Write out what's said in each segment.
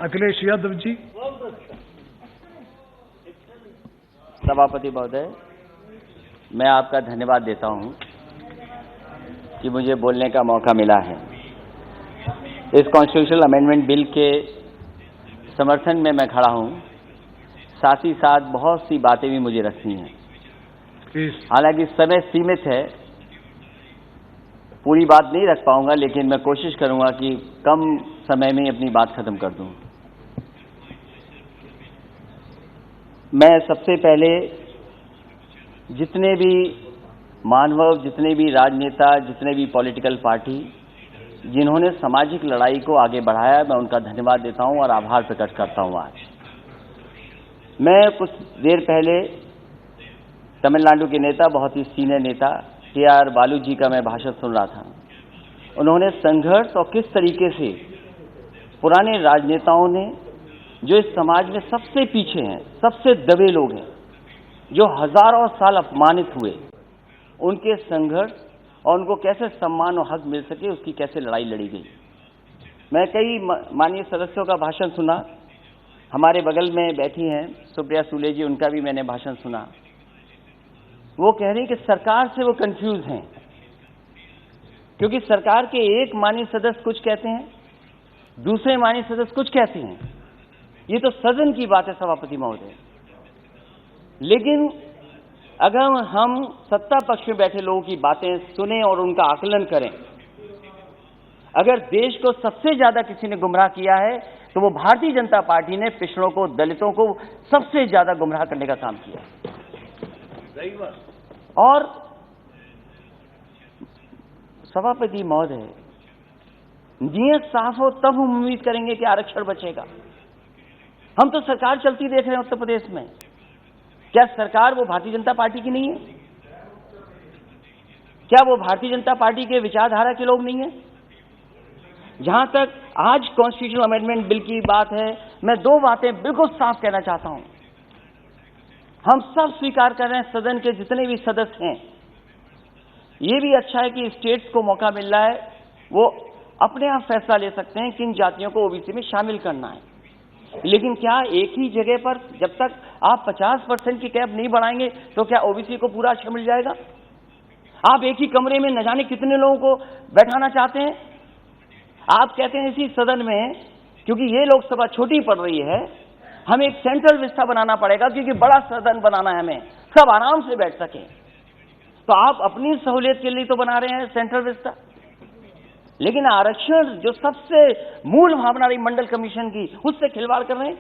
अखिलेश यादव जी। सभापति महोदय, मैं आपका धन्यवाद देता हूं कि मुझे बोलने का मौका मिला है। इस कॉन्स्टिट्यूशनल अमेंडमेंट बिल के समर्थन में मैं खड़ा हूं। साथ ही साथ बहुत सी बातें भी मुझे रखनी हैं। हालांकि समय सीमित है, पूरी बात नहीं रख पाऊंगा, लेकिन मैं कोशिश करूंगा कि कम समय में अपनी बात खत्म कर दूं। मैं सबसे पहले जितने भी मानव, जितने भी राजनेता, जितने भी पॉलिटिकल पार्टी जिन्होंने सामाजिक लड़ाई को आगे बढ़ाया, मैं उनका धन्यवाद देता हूं और आभार प्रकट करता हूं। आज मैं कुछ देर पहले तमिलनाडु के नेता, बहुत ही सीनियर नेता के.आर. बालू जी का मैं भाषण सुन रहा था। उन्होंने संघर्ष और किस तरीके से पुराने राजनेताओं ने, जो इस समाज में सबसे पीछे हैं, सबसे दबे लोग हैं, जो हजारों साल अपमानित हुए, उनके संघर्ष और उनको कैसे सम्मान और हक मिल सके, उसकी कैसे लड़ाई लड़ी गई। मैं कई माननीय सदस्यों का भाषण सुना। हमारे बगल में बैठी हैं सुप्रिया सुले जी, उनका भी मैंने भाषण सुना। वो कह रही कि सरकार से वो कंफ्यूज हैं, क्योंकि सरकार के एक माननीय सदस्य कुछ कहते हैं, दूसरे माननीय सदस्य कुछ कहते हैं। ये तो सदन की बात है सभापति महोदय। लेकिन अगर हम सत्ता पक्ष में बैठे लोगों की बातें सुने और उनका आकलन करें, अगर देश को सबसे ज्यादा किसी ने गुमराह किया है तो वो भारतीय जनता पार्टी ने पिछड़ों को, दलितों को सबसे ज्यादा गुमराह करने का काम किया। और सभापति महोदय, नियत साफ हो तब हम उम्मीद करेंगे कि आरक्षण बचेगा। हम तो सरकार चलती देख रहे हैं उत्तर प्रदेश में। क्या सरकार वो भारतीय जनता पार्टी की नहीं है? क्या वो भारतीय जनता पार्टी के विचारधारा के लोग नहीं है? जहां तक आज कॉन्स्टिट्यूशनल अमेंडमेंट बिल की बात है, मैं दो बातें बिल्कुल साफ कहना चाहता हूं। हम सब स्वीकार कर रहे हैं, सदन के जितने भी सदस्य हैं, ये भी अच्छा है कि स्टेट्स को मौका मिल रहा है, वो अपने आप फैसला ले सकते हैं किन जातियों को ओबीसी में शामिल करना है। लेकिन क्या एक ही जगह पर जब तक आप 50% की कैप नहीं बढ़ाएंगे तो क्या ओबीसी को पूरा आरक्षण मिल जाएगा? आप एक ही कमरे में न जाने कितने लोगों को बैठाना चाहते हैं। आप कहते हैं इसी सदन में, क्योंकि ये लोकसभा छोटी पड़ रही है, हमें एक सेंट्रल विस्टा बनाना पड़ेगा, क्योंकि बड़ा सदन बनाना है हमें, सब आराम से बैठ सके। तो आप अपनी सहूलियत के लिए तो बना रहे हैं सेंट्रल विस्टा, लेकिन आरक्षण जो सबसे मूल भावना रही मंडल कमीशन की, उससे खिलवाड़ कर रहे हैं।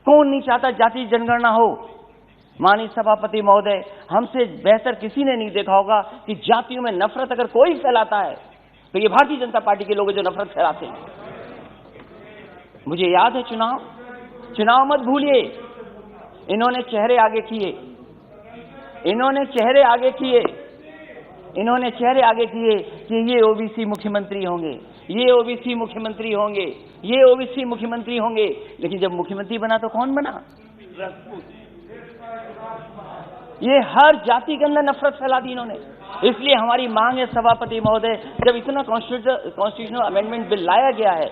कौन नहीं चाहता जाति जनगणना हो? माननीय सभापति महोदय, हमसे बेहतर किसी ने नहीं देखा होगा कि जातियों में नफरत अगर कोई फैलाता है तो ये भारतीय जनता पार्टी के लोग जो नफरत फैलाते हैं। मुझे याद है चुनाव मत भूलिए, इन्होंने चेहरे आगे किए, इन्होंने चेहरे आगे किए कि ये ओबीसी मुख्यमंत्री होंगे, ये ओबीसी मुख्यमंत्री होंगे, ये ओबीसी मुख्यमंत्री होंगे। लेकिन जब मुख्यमंत्री बना तो कौन बना? ये हर जाति के अंदर नफरत फैला दी इन्होंने। इसलिए हमारी मांग है सभापति महोदय, जब इतना कॉन्स्टिट्यूशनल अमेंडमेंट बिल लाया गया है,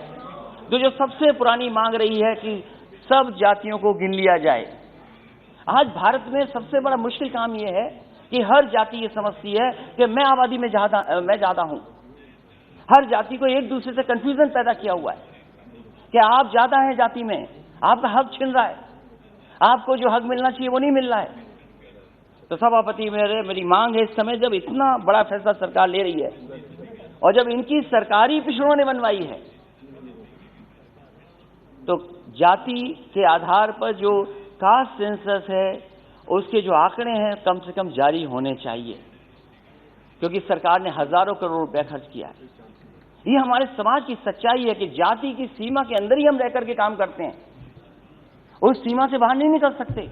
तो जो सबसे पुरानी मांग रही है कि सब जातियों को गिन लिया जाए। आज भारत में सबसे बड़ा मुश्किल काम यह है कि हर जाति ये समझती है कि मैं आबादी में ज्यादा हूं। हर जाति को एक दूसरे से कंफ्यूजन पैदा किया हुआ है कि आप ज्यादा हैं जाति में, आपका हक छिन रहा है, आपको जो हक मिलना चाहिए वो नहीं मिल रहा है। तो सभापति मेरी मांग है, इस समय जब इतना बड़ा फैसला सरकार ले रही है और जब इनकी सरकारी पिछड़ों ने बनवाई है, तो जाति के आधार पर जो कास्ट सेंसस है, उसके जो आंकड़े हैं कम से कम जारी होने चाहिए, क्योंकि सरकार ने हजारों करोड़ रुपए खर्च किया है। ये हमारे समाज की सच्चाई है कि जाति की सीमा के अंदर ही हम रहकर के काम करते हैं, उस सीमा से बाहर नहीं निकल सकते।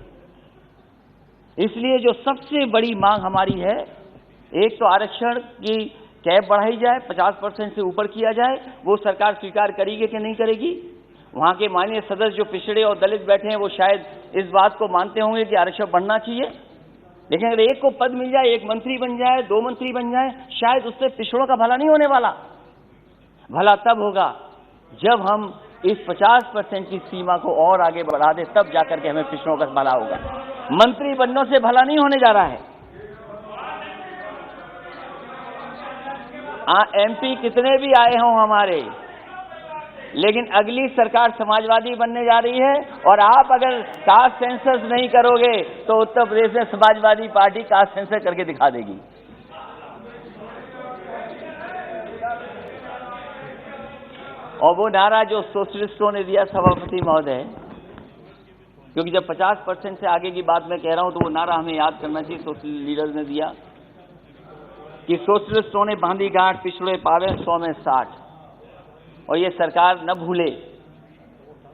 इसलिए जो सबसे बड़ी मांग हमारी है, एक तो आरक्षण की कैप बढ़ाई जाए, 50% से ऊपर किया जाए। वो सरकार स्वीकार करेगी कि नहीं करेगी? वहां के माननीय सदस्य जो पिछड़े और दलित बैठे हैं, वो शायद इस बात को मानते होंगे कि आरक्षण बढ़ना चाहिए। लेकिन अगर एक को पद मिल जाए, एक मंत्री बन जाए, 2 मंत्री बन जाए, शायद उससे पिछड़ों का भला नहीं होने वाला। भला तब होगा जब हम इस 50% की सीमा को और आगे बढ़ा दे, तब जाकर के हमें पिछड़ों का भला होगा। मंत्री बनने से भला नहीं होने जा रहा है। एमपी कितने भी आए हों हमारे, लेकिन अगली सरकार समाजवादी बनने जा रही है, और आप अगर कास्ट सेंसस नहीं करोगे तो उत्तर प्रदेश में समाजवादी पार्टी कास्ट सेंसस करके दिखा देगी। और वो नारा जो सोशलिस्टों ने दिया, सभापति महोदय, क्योंकि जब 50% से आगे की बात मैं कह रहा हूं तो वो नारा हमें याद करना चाहिए। सोशलिस्ट लीडर्स ने दिया कि सोशलिस्टों ने बांधी गांठ, पिछड़े पावे 100 में 60। और ये सरकार न भूले,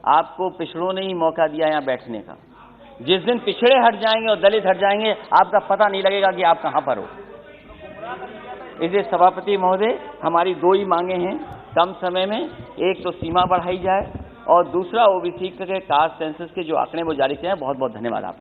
आपको पिछड़ों ने ही मौका दिया यहां बैठने का। जिस दिन पिछड़े हट जाएंगे और दलित हट जाएंगे, आपका पता नहीं लगेगा कि आप कहां पर हो। इसलिए सभापति महोदय, हमारी 2 ही मांगे हैं कम समय में। एक तो सीमा बढ़ाई जाए, और दूसरा ओबीसी के कास्ट सेंसस के जो आंकड़े वो जारी किए हैं। बहुत बहुत धन्यवाद आप।